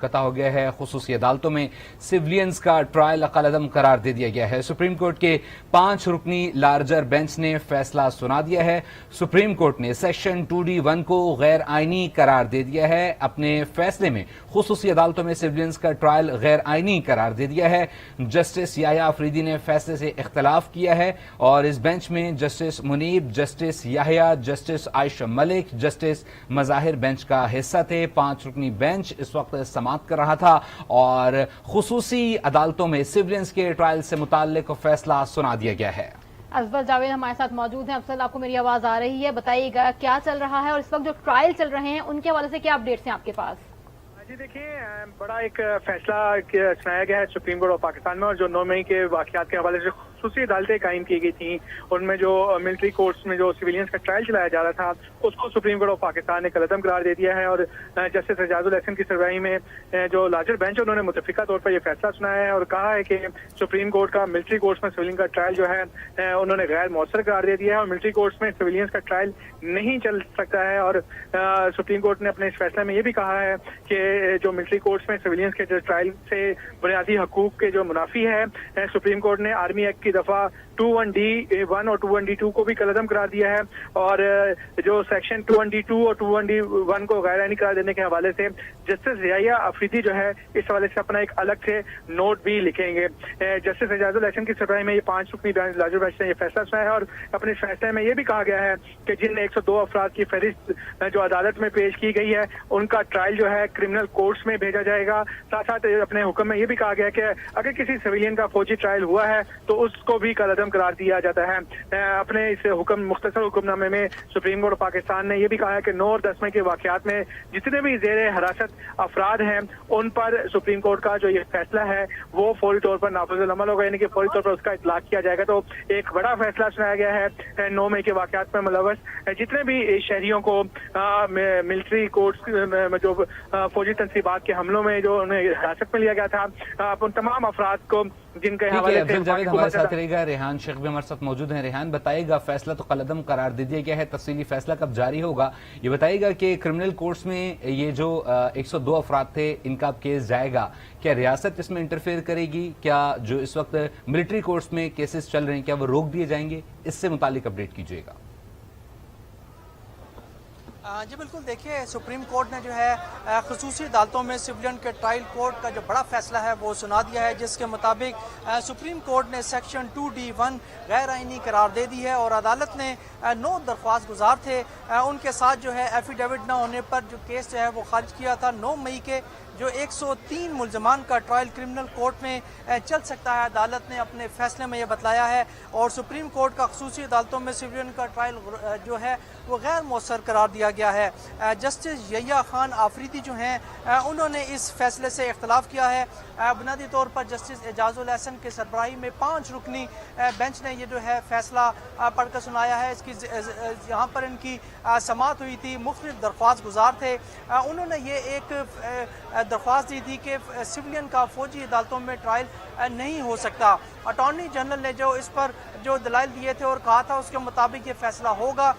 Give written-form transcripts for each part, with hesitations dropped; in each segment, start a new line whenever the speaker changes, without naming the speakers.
قطع ہو گیا ہے. خصوصی عدالتوں میں سویلینز کا ٹرائل قلعدم قرار دے دیا گیا ہے. سپریم کورٹ کے 5 رکنی لارجر بینچ نے فیصلہ سنا دیا ہے. سپریم کورٹ نے سیکشن 2D1 کو غیر آئینی قرار دے دیا ہے. اپنے فیصلے میں خصوصی عدالتوں میں سویلینز کا ٹرائل غیر آئینی قرار دے دیا ہے. جسٹس یحییٰ آفریدی نے فیصلے سے اختلاف کیا ہے اور اس بینچ میں جسٹس منیب، جسٹس یحییٰ، جسٹس عائشہ ملک، جسٹس مظاہر بینچ کا حصہ تھے. 5 رکنی بینچ اس وقت سماعت کر رہا تھا اور خصوصی عدالتوں میں سویلینز کے ٹرائل سے متعلق فیصلہ سنا دیا گیا ہے.
افضل جاوید ہمارے ساتھ موجود ہیں. افضل، آپ کو میری آواز آ رہی ہے؟ بتائیے گا کیا چل رہا ہے اور اس وقت جو ٹرائل چل رہے ہیں ان کے حوالے سے کیا اپڈیٹس ہیں آپ کے پاس؟
جی دیکھیں، بڑا ایک فیصلہ سنایا گیا ہے سپریم کورٹ آف پاکستان میں، اور جو 9 مئی کے واقعات کے حوالے سے خصوصی عدالتیں قائم کی گئی تھیں ان میں جو ملٹری کورٹس میں جو سویلینز کا ٹرائل چلایا جا رہا تھا اس کو سپریم کورٹ آف پاکستان نے قلعدم قرار دے دیا ہے. اور جسٹس اعجاز الاحسن کی سربراہی میں جو لارجر بینچ ہے انہوں نے متفقہ طور پر یہ فیصلہ سنایا ہے اور کہا ہے کہ سپریم کورٹ کا ملٹری کورٹس میں سویلین کا ٹرائل جو ہے انہوں نے غیر مؤثر قرار دے دیا ہے اور ملٹری کورٹس میں سویلینز کا ٹرائل نہیں چل سکتا ہے. اور سپریم کورٹ نے اپنے اس فیصلے میں یہ بھی کہا ہے کہ جو ملٹری کورٹس میں سویلینز کے ٹرائل سے بنیادی حقوق کے جو منافی ہے، سپریم کورٹ نے آرمی ایکٹ کی دفعہ 21D1 اور 21D2 کو بھی قلعدم قرار دیا ہے اور جو سیکشن 21D2 اور 21D1 کو غیر آئینی قرار دینے کے حوالے سے جسٹس یحییٰ آفریدی جو ہے اس حوالے سے اپنا ایک الگ سے نوٹ بھی لکھیں گے. جسٹس اعجاز الاحسن کی سربراہی میں یہ 5 رکنی لارجر بینچ نے یہ فیصلہ سنایا ہے اور اپنے فیصلے میں یہ بھی کہا گیا ہے کہ جن 102 افراد کی فہرست جو عدالت میں پیش کی گئی ہے ان کا ٹرائل جو ہے کرمنل کورٹس میں بھیجا جائے گا. ساتھ ساتھ اپنے حکم میں یہ بھی کہا گیا کہ اگر کسی سویلین کا فوجی ٹرائل ہوا ہے تو اس کو بھی قلعدم قرار دیا جاتا ہے. اپنے اس مختصر حکم نامے میں سپریم کورٹ پاکستان نے یہ بھی کہا ہے کہ 9 اور 10 مئی کے واقعات میں جتنے بھی زیر حراست افراد ہیں ان پر سپریم کورٹ کا جو یہ فیصلہ ہے وہ فوری طور پر نافذ العمل ہوگا، یعنی کہ فوری طور پر اس کا اطلاق کیا جائے گا. تو ایک بڑا فیصلہ سنایا گیا ہے 9 مئی کے واقعات میں ملوث جتنے بھی شہریوں کو ملٹری کورٹس جو فوجی تنصیبات کے حملوں میں جو انہیں حراست میں لیا گیا تھا، ان تمام افراد کو جن کے حوالے سے
ہمارے ساتھ رہے گا ریحان شیخ بھی ہمارے ساتھ موجود ہیں. ریحان، بتائیے گا فیصلہ تو قلعدم قرار دے دیا گیا ہے، تفصیلی فیصلہ کب جاری ہوگا؟ یہ بتائیے گا کہ کرمنل کورٹس میں یہ جو 102 افراد تھے ان کا کیس جائے گا، کیا ریاست اس میں انٹرفیئر کرے گی؟ کیا جو اس وقت ملٹری کورٹس میں کیسز چل رہے ہیں کیا وہ روک دیے جائیں گے؟ اس سے متعلق اپڈیٹ کیجیے گا.
جی بالکل، دیکھیے سپریم کورٹ نے جو ہے خصوصی عدالتوں میں سویلین کے ٹرائل کورٹ کا جو بڑا فیصلہ ہے وہ سنا دیا ہے، جس کے مطابق سپریم کورٹ نے سیکشن 2D1 غیر آئینی قرار دے دی ہے اور عدالت نے 9 درخواست گزار تھے ان کے ساتھ جو ہے ایفیڈیوٹ نہ ہونے پر جو کیس جو ہے وہ خارج کیا تھا. 9 مئی کے جو 103 ملزمان کا ٹرائل کرمنل کورٹ میں چل سکتا ہے، عدالت نے اپنے فیصلے میں یہ بتلایا ہے. اور سپریم کورٹ کا خصوصی عدالتوں میں سویلین کا ٹرائل جو ہے وہ غیر مؤثر قرار دیا گیا ہے. جسٹس یحییٰ خان آفریدی جو ہیں انہوں نے اس فیصلے سے اختلاف کیا ہے. بنیادی طور پر جسٹس اعجاز الاحسن کے سربراہی میں 5 رکنی بینچ نے یہ جو ہے فیصلہ پڑھ کر سنایا ہے. اس کی یہاں پر ان کی سماعت ہوئی تھی، مختلف درخواست گزار تھے. انہوں نے یہ ایک درخواست دی تھی کہ سویلین کا فوجی عدالتوں میں ٹرائل نہیں ہو سکتا. اٹارنی جنرل نے جو اس پر جو دلائل دیے تھے اور کہا تھا اس کے مطابق یہ فیصلہ ہوگا.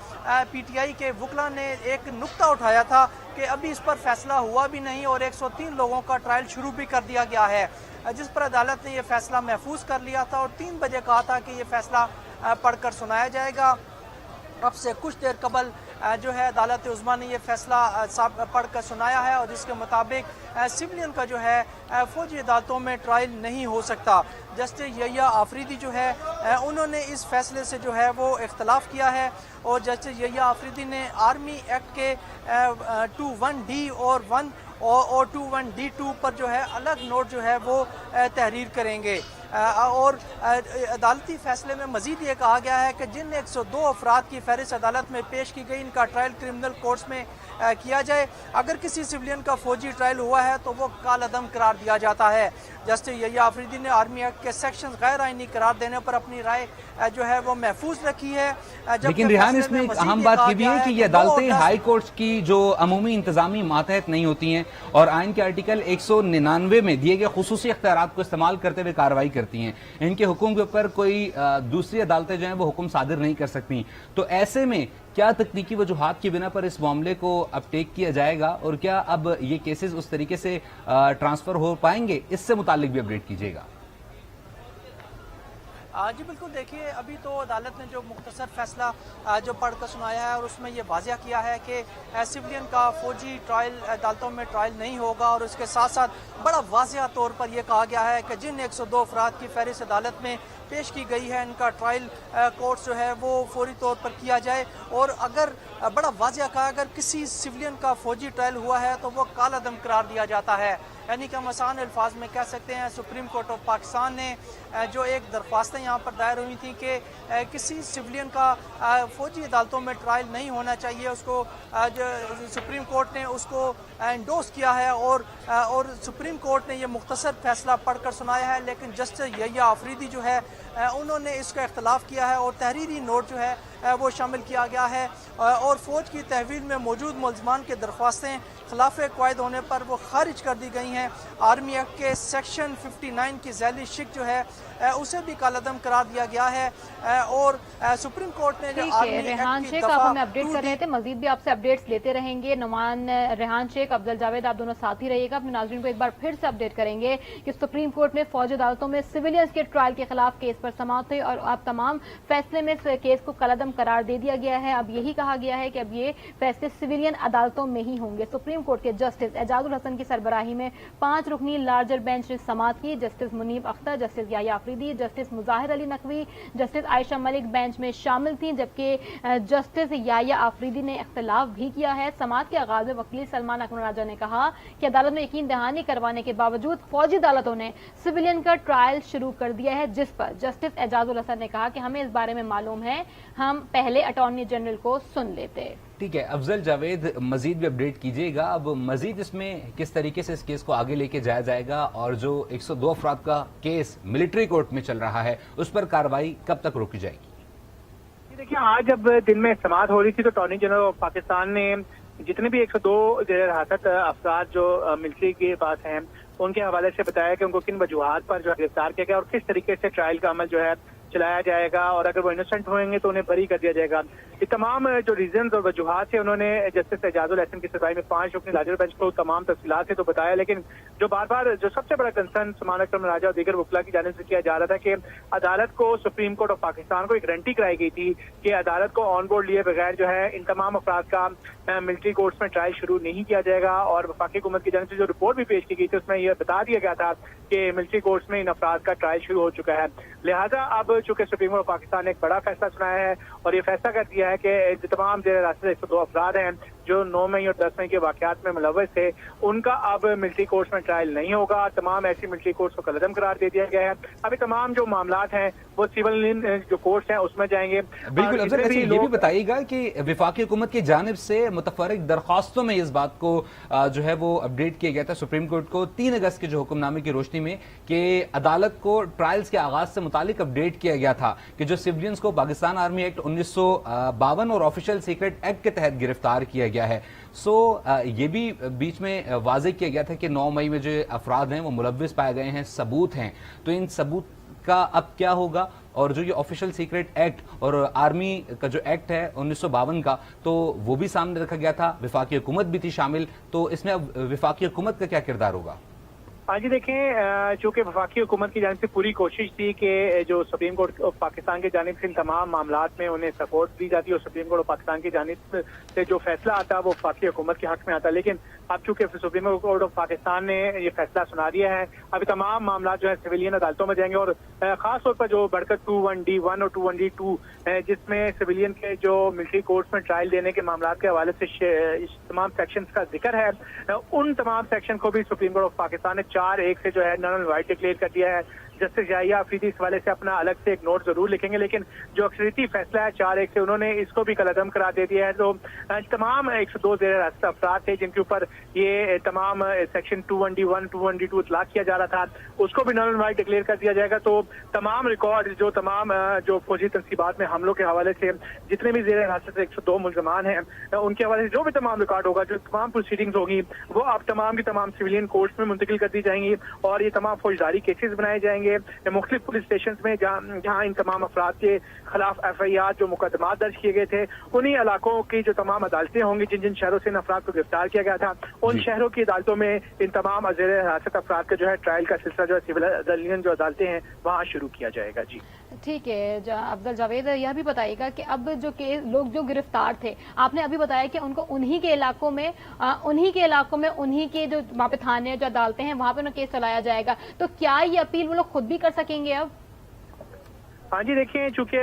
پی ٹی آئی کے وکلا نے ایک نقطہ اٹھایا تھا کہ ابھی اس پر فیصلہ ہوا بھی نہیں اور 103 لوگوں کا ٹرائل شروع بھی کر دیا گیا ہے، جس پر عدالت نے یہ فیصلہ محفوظ کر لیا تھا اور 3 بجے کہا تھا کہ یہ فیصلہ پڑھ کر سنایا جائے گا. اب سے کچھ دیر قبل جو ہے عدالت عظمیٰ نے یہ فیصلہ پڑھ کر سنایا ہے اور جس کے مطابق سویلین کا جو ہے فوجی عدالتوں میں ٹرائل نہیں ہو سکتا. جسٹس یحییٰ آفریدی جو ہے انہوں نے اس فیصلے سے جو ہے وہ اختلاف کیا ہے اور جسٹس یحییٰ آفریدی نے آرمی ایکٹ کے 21D اور 21D2 پر جو ہے الگ نوٹ جو ہے وہ تحریر کریں گے. اور عدالتی فیصلے میں مزید یہ کہا گیا ہے کہ جن 102 افراد کی فہرست عدالت میں پیش کی گئی ان کا ٹرائل کرمنل کورٹس میں کیا جائے. اگر کسی سویلین کا فوجی ٹرائل ہوا ہے تو وہ کالعدم قرار دیا جاتا ہے. جسٹس یحییٰ آفریدی نے آرمی ایکٹ کے سیکشن غیر آئینی قرار دینے پر اپنی رائے جو ہے وہ محفوظ رکھی ہے.
لیکن ریحان، اس میں ایک اہم بات یہ بھی ہے کہ یہ عدالتیں ہائی کورٹس کی جو عمومی انتظامی ماتحت نہیں ہوتی ہیں اور آئین کے آرٹیکل 199 میں دیے گئے خصوصی اختیارات کو استعمال کرتے ہوئے کارروائی करती हैं, इनके हुक्म के ऊपर कोई दूसरी अदालतें जो हैं वो हुक्म सादिर नहीं कर सकती। तो ऐसे में क्या तकनीकी वजूहात की बिना पर इस मामले को अब टेक किया जाएगा और क्या अब ये केसेस उस तरीके से ट्रांसफर हो पाएंगे, इससे मुतालिक भी अपडेट कीजिएगा।
जी बिल्कुल, देखिए अभी तो अदालत ने जो मुख्तसर फैसला जो पढ़कर सुनाया है और उसमें ये वाज़ह किया है कि सिविलियन का फौजी ट्रायल अदालतों में ट्रायल नहीं होगा, और उसके साथ साथ बड़ा वाज़ह तौर पर यह कहा गया है कि जिन 102 अफराद की फहरिस्त अदालत में पेश की गई है इनका ट्रायल कोर्ट जो है वो फौरी तौर पर किया जाए। और अगर बड़ा वाज़ह कहा, अगर किसी सिविलियन का फौजी ट्रायल हुआ है तो वो कालादम करार दिया जाता है। यानी कि हम आसान अल्फाज में कह सकते हैं, सुप्रीम कोर्ट ऑफ पाकिस्तान ने जो एक दरख्वास्तें यहाँ पर दायर हुई थी कि किसी सिविलियन का फौजी अदालतों में ट्रायल नहीं होना चाहिए, उसको जो सुप्रीम कोर्ट ने उसको एंडोस किया है और सुप्रीम कोर्ट ने ये मुख्तसर फैसला पढ़कर सुनाया है। लेकिन जस्टिस यहिया आफरीदी जो है उन्होंने इसका इख्तलाफ किया है और तहरीरी नोट जो है वो शामिल किया गया है, और फ़ौज की तहवील में मौजूद मुलजमान की दरख्वास्तें खिलाफ क़ायद होने पर वो खारिज कर दी गई हैं। आर्मी एक्ट के सेक्शन 59 की झैली शिक जो है उसे भी कालादम करार दिया गया है। और सुप्रीम कोर्ट ने जो आर्मी
रेहान शेख आप हमें अपडेट कर रहे थे, मजीद भी आपसे अपडेट्स लेते रहेंगे। नुमान, रेहान शेख, अफजल जावेद, आप दोनों साथ ही रहिएगा। अपने नाज़रीन को एक बार फिर से अपडेट करेंगे कि सुप्रीम कोर्ट में फौजी अदालतों में सिविलियंस के ट्रायल के खिलाफ केस पर समाअत हुई और अब तमाम फैसले में इस केस को कलअदम करार दे दिया गया है। अब यही कहा गया है कि अब ये फैसले सिविलियन अदालतों में ही होंगे। सुप्रीम कोर्ट के जस्टिस एजाजुल हसन की सरबराही में 5 रुकनी लार्जर बेंच ने समाअत की। Justice Munib Akhtar, Justice Yahya Afridi, Justice Mazahir Ali Naqvi, Justice Ayesha Malik bench में शामिल थी, जबकि जस्टिस याहिया आफरीदी ने इख्तलाफ भी किया है। समाअत के आगाज में वकील सलमान अकमल राजा ने कहा कि अदालत में यकीन दहानी करवाने के बावजूद फौजी अदालतों ने सिविलियन का ट्रायल शुरू कर दिया है, जिस पर जस्टिस एजाजुल हसन ने कहा कि हमें इस बारे में मालूम है, हम पहले अटॉर्नी जनरल को सुन लेते।
ठीक है, अफजल जावेद मजीद भी अपडेट कीजिएगा। अब मजीद इसमें किस तरीके से इस केस को आगे लेके जाया जाएगा और जो 102 अफराद का केस मिलिट्री कोर्ट में चल रहा है उस पर कार्रवाई कब तक रोकी जाएगी?
देखिए, आज जब दिन में समाअत हो रही थी तो अटॉर्नी जनरल ऑफ पाकिस्तान ने जितने भी 102 जेर हिरासत अफराद जो मिलिट्री के पास हैं उनके हवाले से बताया कि उनको किन वजूहात पर जो गिरफ्तार किया गया और किस तरीके से ट्रायल का अमल जो है चलाया जाएगा, और अगर वो इनोसेंट होंगे तो उन्हें बरी कर दिया जाएगा। ये तमाम जो रीजंस और वजूहात है उन्होंने जस्टिस एजाजुल हसन की सरबराही में 5 रुकनी लार्जर बेंच को तमाम तफसीलात से तो बताया, लेकिन जो बार बार जो सबसे बड़ा कंसर्न सलमान अकमल राजा और दीगर वकला की जानिब से किया जा रहा था कि अदालत को, सुप्रीम कोर्ट ऑफ पाकिस्तान को एक गारंटी कराई गई थी कि अदालत को ऑन बोर्ड लिए बगैर जो है इन तमाम अफराद का मिलिट्री कोर्ट्स में ट्रायल शुरू नहीं किया जाएगा। और वफाकी हुकूमत की जानिब से जो रिपोर्ट भी पेश की गई थी उसमें यह बता दिया गया था कि मिलिट्री कोर्ट्स में इन अफराद का ट्रायल शुरू हो चुका है। लिहाजा अब चूंकि सुप्रीम कोर्ट ऑफ पाकिस्तान ने एक बड़ा फैसला सुनाया है और ये फैसला कर दिया है कि तमाम जेर हिरासत 102 अफराद हैं जो 9 मई और 10 मई के वाकयात में मुलव्वस थे, उनका अब मिलिट्री कोर्ट्स में ट्रायल नहीं होगा। तमाम ऐसी मिलिट्री कोर्ट्स को कलअदम करार दे दिया गया है। अभी तमाम जो मामलात हैं वो सिविल जो कोर्ट्स हैं उसमें जाएंगे।
बिल्कुल अफजल, ये भी बताइएगा कि वफाकी हुकूमत की जानिब से मुतफर्रिक दरख्वास्तों में इस बात को जो है वो अपडेट किया गया था सुप्रीम कोर्ट को 3 अगस्त के जो हुक्मनामे की रोशनी में कि अदालत को ट्रायल्स के आगाज से मुतालिक अपडेट किया गया था कि जो सिविलियंस को पाकिस्तान आर्मी एक्ट 1952 और ऑफिशियल सीक्रेट एक्ट के तहत गिरफ्तार किया गया है। ये भी बीच में वाज़ेह किया गया था कि 9 मई में जो अफराद हैं वो मुलव्विस पाए गए हैं, सबूत हैं, तो इन सबूत का अब क्या होगा? और जो ये ऑफिशियल सीक्रेट एक्ट और आर्मी का जो एक्ट है 1952 का, तो वो भी सामने रखा गया था, वफाकी हुकूमत भी थी शामिल, तो इसमें अब वफाकी हुकूमत का क्या किरदार होगा?
हाँ जी, देखें, चूंकि वफाकी हुकूमत की जानिब से पूरी कोशिश थी कि जो सुप्रीम कोर्ट ऑफ पाकिस्तान की जानिब से इन तमाम मामलात में उन्हें सपोर्ट दी जाती है और सुप्रीम कोर्ट ऑफ पाकिस्तान की जानिब से जो फैसला आता है वो वफाकी हुकूमत के हक में आता है, लेकिन अब चूंकि सुप्रीम कोर्ट ऑफ पाकिस्तान ने ये फैसला सुना दिया है, अभी तमाम मामला जो है सिविलियन अदालतों में जाएंगे और खास तौर पर जो बढ़कर 21D1 और 21D2 जिसमें सिविलियन के जो मिलिट्री कोर्ट्स में ट्रायल देने के मामला के हवाले से तमाम सेक्शन का जिक्र है, उन तमाम सेक्शन को भी सुप्रीम कोर्ट ऑफ पाकिस्तान ने 4-1 से जो है नल एंड वाइड डिक्लेयर कर दिया है। जस्टिस याहिया आफरीदी इस वाले से अपना अलग से एक नोट जरूर लिखेंगे, लेकिन जो अक्सरियती फैसला है 4-1 से, उन्होंने इसको भी कलअदम करार दे दिया है। तो तमाम 102 जेर हिरासत अफराद थे जिनके ऊपर ये तमाम सेक्शन 21D1 21D2 इतलाक किया जा रहा था, उसको भी नल एंड वाइड डिक्लेयर कर दिया जाएगा। तो तमाम रिकॉर्ड जो तमाम जो फौजी तनसीबात में हमलों के हवाले से जितने भी जेर हिरासत 102 मुलजमान हैं उनके हवाले से जो भी तमाम रिकॉर्ड होगा, जो तमाम प्रोसीडिंग्स होगी, वो अब तमाम की तमाम सिविलियन कोर्ट्स में मुंतकिल कर दी जाएंगी और ये तमाम फौजदारी केसेस बनाए जाएंगे करेंगे मुख्तलिफ पुलिस स्टेशन में जहाँ इन तमाम अफराद के खिलाफ FIR जो मुकदमा दर्ज किए गए थे, उन्हीं इलाकों की जो तमाम अदालतें होंगी जिन जिन शहरों से इन अफराद को गिरफ्तार किया गया था, उन शहरों की अदालतों में इन तमाम अज़ेर हिरासत अफराद का जो है ट्रायल का सिलसिला जो है सिविलियन जो अदालतें हैं वहाँ शुरू किया जाएगा। जी
ठीक है अफजल जावेद, यह भी बताइएगा कि अब जो लोग जो गिरफ्तार थे, आपने अभी बताया कि उनको उन्हीं के इलाकों में उन्हीं के जो वहाँ पे थाने जो अदालतें हैं वहाँ पे उन्हें केस चलाया जाएगा, तो क्या ये अपील वो लोग खुद भी कर सकेंगे अब?
हाँ जी, देखिए चूंकि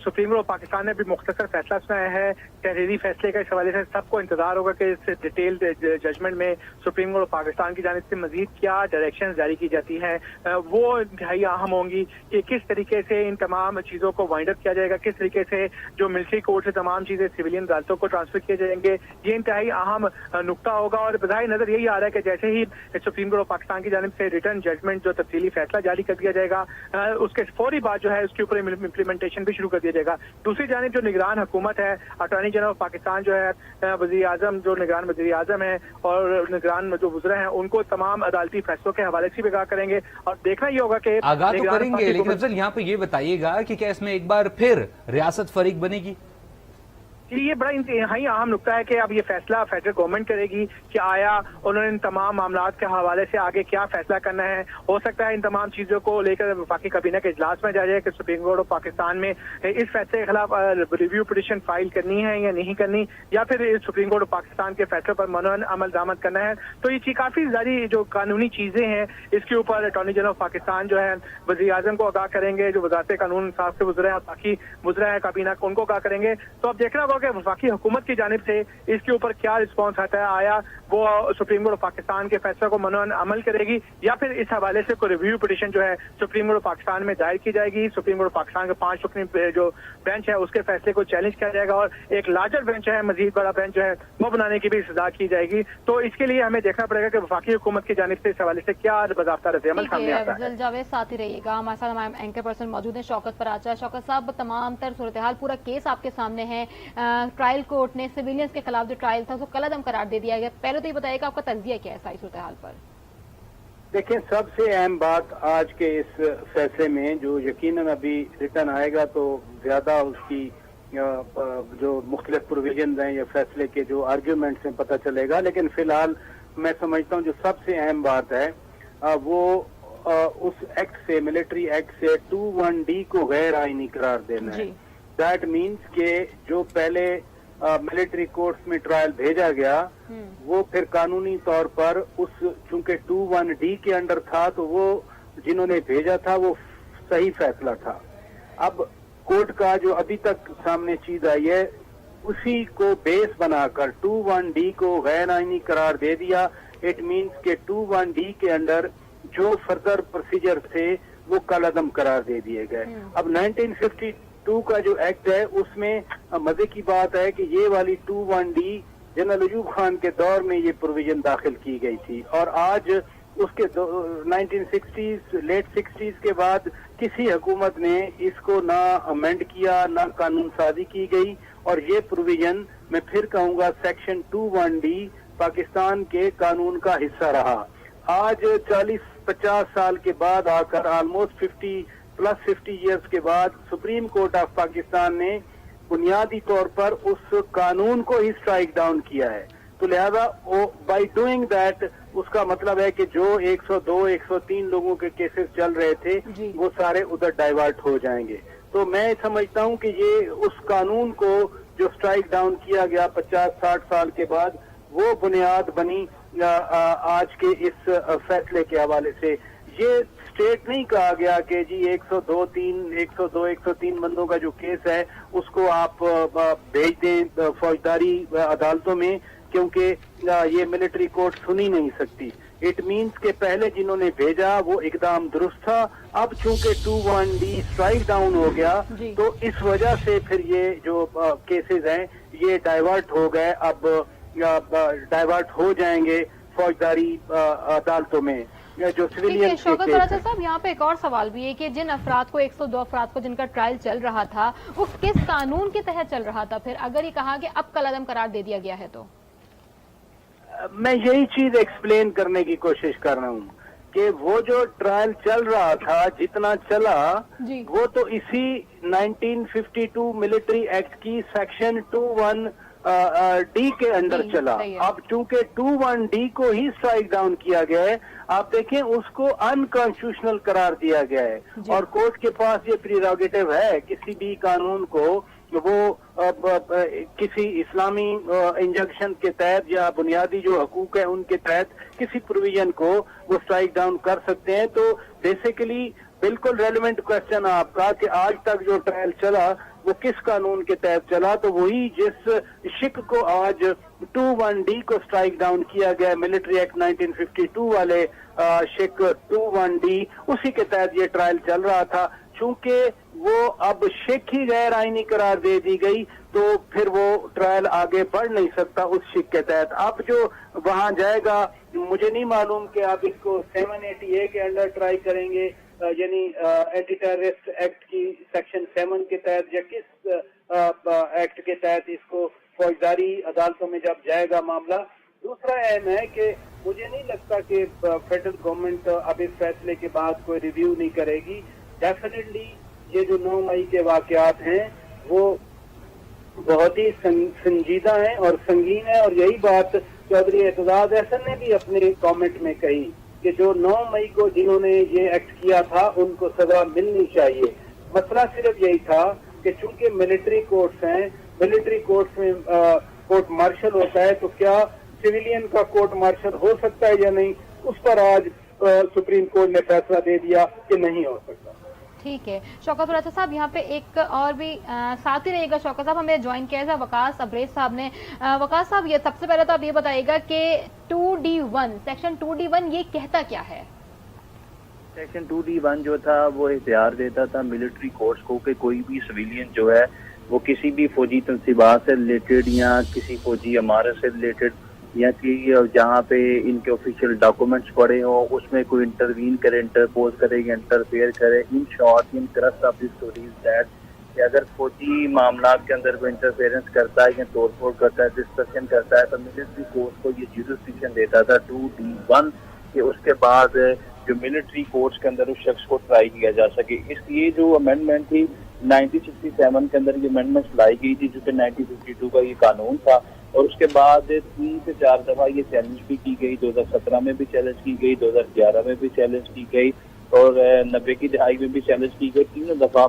सुप्रीम कोर्ट ऑफ पाकिस्तान ने भी मुख्तसर फैसला सुनाया है तहरीरी फैसले का, इस हवाले से सबको इंतजार होगा कि इस डिटेल्ड जजमेंट में सुप्रीम कोर्ट ऑफ पाकिस्तान की जानिब से मजीद क्या डायरेक्शन जारी की जाती है, वो इंतहाई अहम होंगी कि किस तरीके से इन तमाम चीज़ों को वाइंड अप किया जाएगा, किस तरीके से जो मिलिट्री कोर्ट से तमाम चीज़ें सिविलियन अदालतों को ट्रांसफर किए जाएंगे, ये इंतहाई अहम नुकता होगा। और बजाय नज़र यही आ रहा है कि जैसे ही सुप्रीम कोर्ट ऑफ पाकिस्तान की जानिब से रिटर्न जजमेंट जो तफसीली फैसला जारी कर दिया जाएगा, उसके फौरी बाद जो है उसके ऊपर इम्प्लीमेंटेशन भी शुरू कर दिया जाएगा। दूसरी जानिब जो निगरान हुकूमत है, अटॉर्नी जनरल ऑफ पाकिस्तान जो है, वज़ीर आज़म जो निगरान वज़ीर आज़म है और निगरान जो गुज़रे हैं, उनको तमाम अदालती फैसलों के हवाले से भी आगाह करेंगे। और देखना ये होगा कि
आगाह तो करेंगे, लेकिन अफजल यहाँ पे ये बताइएगा कि क्या इसमें एक बार फिर रियासत फरीक बनेगी?
ये बड़ा इंतहाई अहम नुकता है कि अब ये फैसला फेडरल गवर्नमेंट करेगी कि आया उन्होंने इन तमाम मामलात के हवाले से आगे क्या फैसला करना है। हो सकता है इन तमाम चीज़ों को लेकर वफाकी काबीना के इजलास में जा जाए कि सुप्रीम कोर्ट ऑफ पाकिस्तान में इस फैसले के खिलाफ रिव्यू पिटीशन फाइल करनी है या नहीं करनी, या फिर सुप्रीम कोर्ट ऑफ पाकिस्तान के फैसले पर मनन अमल दरामद करना है। तो ये काफ़ी सारी जो कानूनी चीज़ें हैं इसके ऊपर अटॉर्नी जनरल ऑफ पाकिस्तान जो है वज़ीर आज़म को आगाह करेंगे, जो वज़ारत कानून इंसाफ से गुजरे हैं और बाकी गुजरा है काबीना को, उनको आगाह करेंगे। तो अब देखना होगा कि वफाकी हुकूमत की जानिब से इसके ऊपर क्या रिस्पॉन्स आता है, आया वो सुप्रीम कोर्ट ऑफ पाकिस्तान के फैसले को मनन अमल करेगी या फिर इस हवाले से कोई रिव्यू पिटीशन जो है सुप्रीम कोर्ट ऑफ पाकिस्तान में दायर की जाएगी। सुप्रीम कोर्ट ऑफ पाकिस्तान के 5 रुकनी जो बेंच है उसके फैसले को चैलेंज किया जाएगा और एक लार्जर बेंच है, मजीद बड़ा बेंच जो है वो बनाने की भी सजा की जाएगी। तो इसके लिए हमें देखना पड़ेगा कि वफाकी हुकूमत की जानिब से इस हवाले से क्या बाज़ाब्ता रद्द-ए-अमल सामने आता है।
अफजल जावेद साथ ही रहिएगा, हमारे साथ हमारे एंकर पर्सन मौजूद हैं शौकत पराचा। शौकत साहब, तमाम तर सूरत हाल, पूरा केस आपके सामने है। ट्रायल कोर्ट ने सिविलियंस के खिलाफ जो ट्रायल था उसको कलअदम करार दे दिया गया। पहले तो ये बताइएगा आपका तज्जिया क्या है सारी सूरत हाल पर?
देखिए, सबसे अहम बात आज के इस फैसले में जो यकीनन अभी रिटर्न आएगा तो ज्यादा उसकी जो मुख्तलिफ प्रोविजन हैं या फैसले के जो आर्ग्यूमेंट्स हैं पता चलेगा, लेकिन फिलहाल मैं समझता हूँ जो सबसे अहम बात है वो उस एक्ट से, मिलिट्री एक्ट से 21D को गैर आईनी करार देना है। दैट मीन्स के जो पहले मिलिट्री कोर्ट्स में ट्रायल भेजा गया वो फिर कानूनी तौर पर उस चूंकि 21D के अंडर था तो वो जिन्होंने भेजा था वो सही फैसला था। अब कोर्ट का जो अभी तक सामने चीज आई है उसी को बेस बनाकर 21D को गैर आईनी करार दे दिया। इट मीन्स के 21D के अंडर जो फर्दर प्रोसीजर थे वो कलअदम करार दे दिए गए। अब 1952 का जो एक्ट है उसमें मजे की बात है कि ये वाली 21D जनरल अयूब खान के दौर में ये प्रोविजन दाखिल की गई थी और आज उसके 1960s लेट 60s के बाद किसी हुकूमत ने इसको ना अमेंड किया ना कानून साजी की गई और ये प्रोविजन मैं फिर कहूंगा सेक्शन 21D पाकिस्तान के कानून का हिस्सा रहा। आज 40-50 साल के बाद आकर ऑलमोस्ट 50 इयर्स के बाद सुप्रीम कोर्ट ऑफ पाकिस्तान ने बुनियादी तौर पर उस कानून को ही स्ट्राइक डाउन किया है। तो लिहाजा बाय डूइंग दैट उसका मतलब है कि जो 102, 103 लोगों के केसेस चल रहे थे वो सारे उधर डाइवर्ट हो जाएंगे। तो मैं समझता हूं कि ये उस कानून को जो स्ट्राइक डाउन किया गया 50-60 साल के बाद वो बुनियाद बनी आज के इस फैसले के हवाले से। ये स्टेट नहीं कहा गया कि जी 103 बंदों का जो केस है उसको आप भेज दें फौजदारी अदालतों में क्योंकि ये मिलिट्री कोर्ट सुनी नहीं सकती। इट मीन्स के पहले जिन्होंने भेजा वो एकदम दुरुस्त था। अब चूंकि 21D स्ट्राइक डाउन हो गया तो इस वजह से फिर ये जो केसेस हैं ये डाइवर्ट हो गए, अब डाइवर्ट हो जाएंगे फौजदारी अदालतों में जो सिविलियन।
शौकत पराचा साहब, यहाँ पे एक और सवाल भी है कि जिन अफराद को 102 अफराद को जिनका ट्रायल चल रहा था वो किस कानून के तहत चल रहा था? फिर अगर ये कहा कि अब कलअदम करार दे दिया गया है तो
मैं यही चीज एक्सप्लेन करने की कोशिश कर रहा हूँ کہ وہ جو ٹرائل چل رہا تھا جتنا چلا
جی
وہ تو اسی 1952 ملٹری ایکٹ کی سیکشن 21 ڈی کے اندر
جی،
چلا.
صحیح ہے.
اب چونکہ 21 ڈی کو ہی اسٹرائک ڈاؤن کیا گیا ہے, آپ دیکھیں اس کو انکانسٹیٹیوشنل قرار دیا گیا ہے,
جی.
اور کورٹ کے پاس یہ پریروگیٹو ہے کسی بھی قانون کو وہ کسی اسلامی انجنکشن کے تحت یا بنیادی جو حقوق ہیں ان کے تحت کسی پروویژن کو وہ اسٹرائک ڈاؤن کر سکتے ہیں. تو بیسیکلی بالکل ریلیونٹ کوشچن آپ کا کہ آج تک جو ٹرائل چلا وہ کس قانون کے تحت چلا, تو وہی جس شک کو آج 21 ڈی کو اسٹرائک ڈاؤن کیا گیا ملٹری ایکٹ 1952 والے شک 21 ڈی, اسی کے تحت یہ ٹرائل چل رہا تھا. چونکہ وہ اب شک ہی غیر آئینی قرار دے دی گئی تو پھر وہ ٹرائل آگے بڑھ نہیں سکتا اس شک کے تحت. اب جو وہاں جائے گا مجھے نہیں معلوم کہ آپ اس کو 780A کے انڈر ٹرائی کریں گے, یعنی اینٹی ٹیررسٹ ایکٹ کی سیکشن 7 کے تحت, یا کس ایکٹ کے تحت اس کو فوجداری عدالتوں میں جب جائے گا معاملہ. دوسرا اہم ہے کہ مجھے نہیں لگتا کہ فیڈرل گورنمنٹ اب اس فیصلے کے بعد کوئی ریویو نہیں کرے گی. ڈیفینیٹلی یہ جو 9 مئی کے واقعات ہیں وہ بہت ہی سنجیدہ ہیں اور سنگین ہیں, اور یہی بات چودھری اعتزاز احسن نے بھی اپنے کامنٹ میں کہی کہ جو 9 مئی کو جنہوں نے یہ ایکٹ کیا تھا ان کو سزا ملنی چاہیے. مسئلہ صرف یہی تھا کہ چونکہ ملٹری کورٹس ہیں, ملٹری کورٹس میں کورٹ مارشل ہوتا ہے, تو کیا سویلین کا کورٹ مارشل ہو سکتا ہے یا نہیں, اس پر آج سپریم کورٹ نے فیصلہ دے دیا کہ نہیں ہو سکتا.
ٹھیک ہے. شوکت اللہ صاحب یہاں پہ ایک اور بھی ساتھ ہی رہے گا. شوکت صاحب ہمیں جوائن کیا ہے وقاص ابریز صاحب نے. وقاص صاحب یہ سب سے پہلے تو آپ یہ بتائیے گا کہ 2D1 سیکشن 2D1 یہ کہتا کیا ہے؟
سیکشن 2D1 جو تھا وہ اختیار دیتا تھا ملٹری کورٹس کو کہ کوئی بھی سویلین جو ہے وہ کسی بھی فوجی تنصیبات سے ریلیٹڈ یا کسی فوجی عمارت سے ریلیٹڈ یا کہ جہاں پہ ان کے آفیشیل ڈاکومنٹس پڑے ہوں اس میں کوئی انٹروین کرے, انٹرپوز کرے یا انٹرفیئر کرے. In short in crust of the stories that کہ اگر فوجی معاملات کے اندر کوئی انٹرفیئرنس کرتا ہے یا توڑ پھوڑ کرتا ہے, ڈسکشن کرتا ہے, تو ملٹری کورٹس کو یہ جیورسڈکشن دیتا تھا 2D1 کہ اس کے بعد جو ملٹری کورٹس کے اندر اس شخص کو ٹرائی کیا جا سکے. اس لیے جو امینڈمنٹ تھی 1967 کے اندر یہ امینڈمنٹ لائی گئی تھی جو کہ 1952 کا یہ قانون تھا, اور اس کے بعد 3 سے 4 دفعہ یہ چیلنج بھی کی گئی. 2017 میں بھی چیلنج کی گئی, 2011 میں بھی چیلنج کی گئی, اور 90 کی دہائی میں بھی چیلنج کی گئی. 3 دفعہ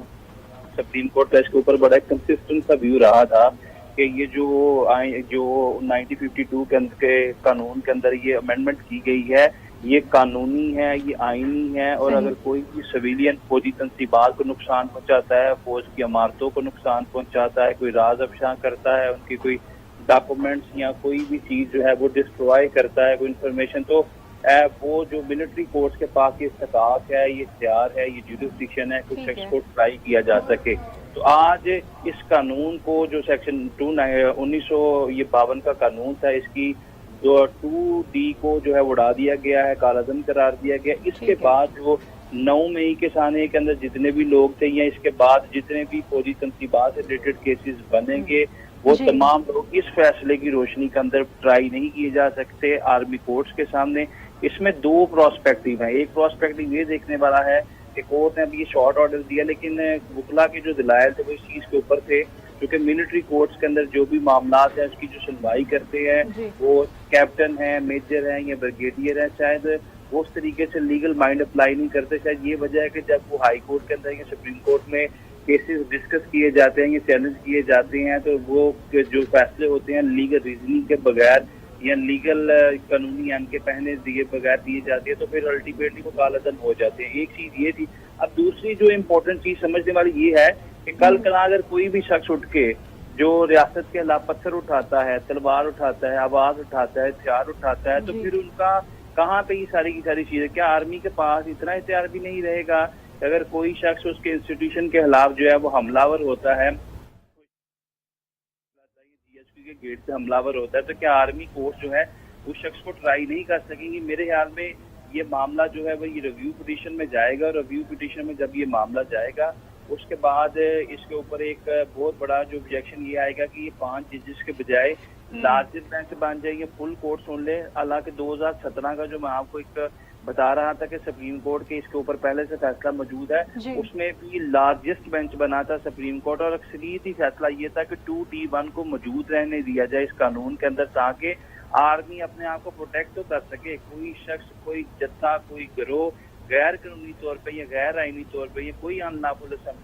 سپریم کورٹ کا اس کے اوپر بڑا کنسسٹنٹ سا ویو رہا تھا کہ یہ جو 1952 کے قانون کے اندر یہ امینڈمنٹ کی گئی ہے یہ قانونی ہے, یہ آئینی ہے, اور اگر کوئی بھی سویلین فوجی تنصیبات کو نقصان پہنچاتا ہے, فوج کی عمارتوں کو نقصان پہنچاتا ہے, کوئی راز افشاں کرتا ہے, ان کی کوئی ڈاکومنٹس یا کوئی بھی چیز جو ہے وہ ڈسٹروائے کرتا ہے, کوئی انفارمیشن, تو وہ جو ملٹری کورٹس کے پاس یہ استطاعت ہے, یہ اختیار ہے, یہ جیورسڈکشن ہے کہ شخص کو ٹرائی کیا جا سکے. تو آج اس قانون کو جو سیکشن 1952 کا قانون تھا اس کی جو 2D کو جو ہے اڑا دیا گیا ہے, کالعدم قرار دیا گیا. اس کے بعد جو 9 مئی کے سانے کے اندر جتنے بھی لوگ تھے یا اس کے بعد جتنے بھی فوجی تنصیبات سے ریلیٹڈ کیسز بنیں گے وہ تمام لوگ اس فیصلے کی روشنی کے اندر ٹرائی نہیں کیے جا سکتے آرمی کورٹس کے سامنے. اس میں 2 پراسپیکٹیو ہیں. ایک پراسپیکٹیو یہ دیکھنے والا ہے کہ کورٹ نے ابھی یہ شارٹ آرڈر دیا, لیکن وکلا کے جو دلائل تھے وہ اس چیز کے اوپر تھے کیونکہ ملٹری کورٹس کے اندر جو بھی معاملات ہیں اس کی جو سنوائی کرتے ہیں وہ کیپٹن ہیں, میجر ہیں یا بریگیڈیئر ہیں, شاید وہ اس طریقے سے لیگل مائنڈ اپلائی نہیں کرتے. شاید یہ وجہ ہے کہ جب وہ ہائی کورٹ کے اندر یا سپریم کورٹ میں کیسز ڈسکس کیے جاتے ہیں یا چیلنج کیے جاتے ہیں تو وہ جو فیصلے ہوتے ہیں لیگل ریزننگ کے بغیر یا لیگل قانونی ان کے پہنے دیے بغیر دیے جاتے ہیں تو پھر الٹیمیٹلی وہ کالعدم ہو جاتے ہیں. ایک چیز یہ تھی. اب دوسری جو امپورٹنٹ چیز سمجھنے والی یہ ہے کہ کل کلا اگر کوئی بھی شخص اٹھ کے جو ریاست کے خلاف پتھر اٹھاتا ہے, تلوار اٹھاتا ہے, آواز اٹھاتا ہے, ہتھیار اٹھاتا ہے, تو پھر ان کا کہاں پہ یہ ساری کی ساری چیزیں, کیا آرمی کے پاس اتنا اختیار بھی نہیں رہے گا اگر کوئی شخص اس کے انسٹیٹیوشن کے خلاف جو ہے وہ حملہ آور ہوتا ہے, کے گیٹ سے حملہ آور ہوتا ہے, تو کیا آرمی کورٹ جو ہے اس شخص کو ٹرائی نہیں کر سکیں گی؟ میرے خیال میں یہ معاملہ جو ہے وہ یہ ریویو پٹیشن میں جائے گا, اور ریویو پٹیشن میں جب یہ معاملہ جائے گا اس کے بعد اس کے اوپر ایک بہت بڑا جو objection یہ آئے گا کہ یہ 5 ججز کے بجائے لارجر بینچ بن جائے, یہ فل کورٹ سن لے. حالانکہ 2017 کا جو میں آپ کو ایک بتا رہا تھا کہ سپریم کورٹ کے اس کے اوپر پہلے سے فیصلہ موجود ہے.
جی.
اس میں بھی لارجسٹ بینچ بنا تھا سپریم کورٹ اور اکثریتی فیصلہ یہ تھا کہ 2D1 کو موجود رہنے دیا جائے اس قانون کے اندر تاکہ آرمی اپنے آپ کو پروٹیکٹ تو کر سکے. کوئی شخص، کوئی جتھا، کوئی گروہ غیر قانونی طور پہ یا غیر آئینی طور پہ یا کوئی ان لافل اسمبلی